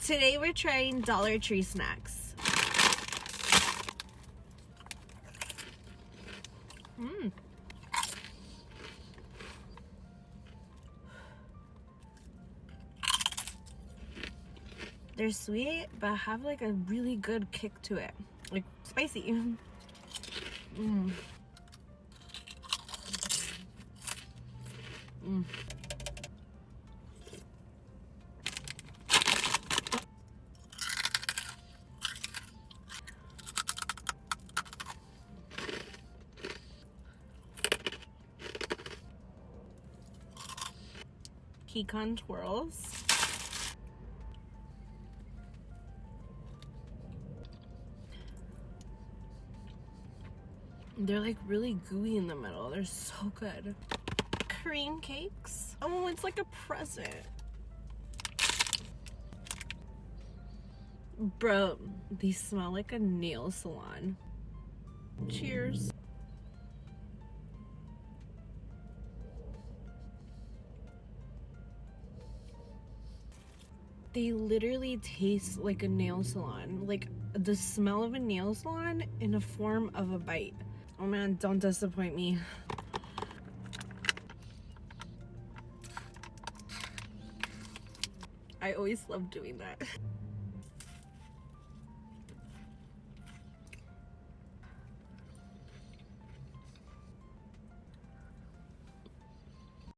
Today we're trying Dollar Tree snacks. They're sweet, but have like a really good kick to it. Like spicy. Pecan twirls. They're like really gooey in the middle. They're so good. Cream cakes. Oh, it's like a present. Bro, these smell like a nail salon. Cheers. They literally taste like a nail salon. Like the smell of a nail salon in a form of a bite. Oh man, don't disappoint me. I always love doing that.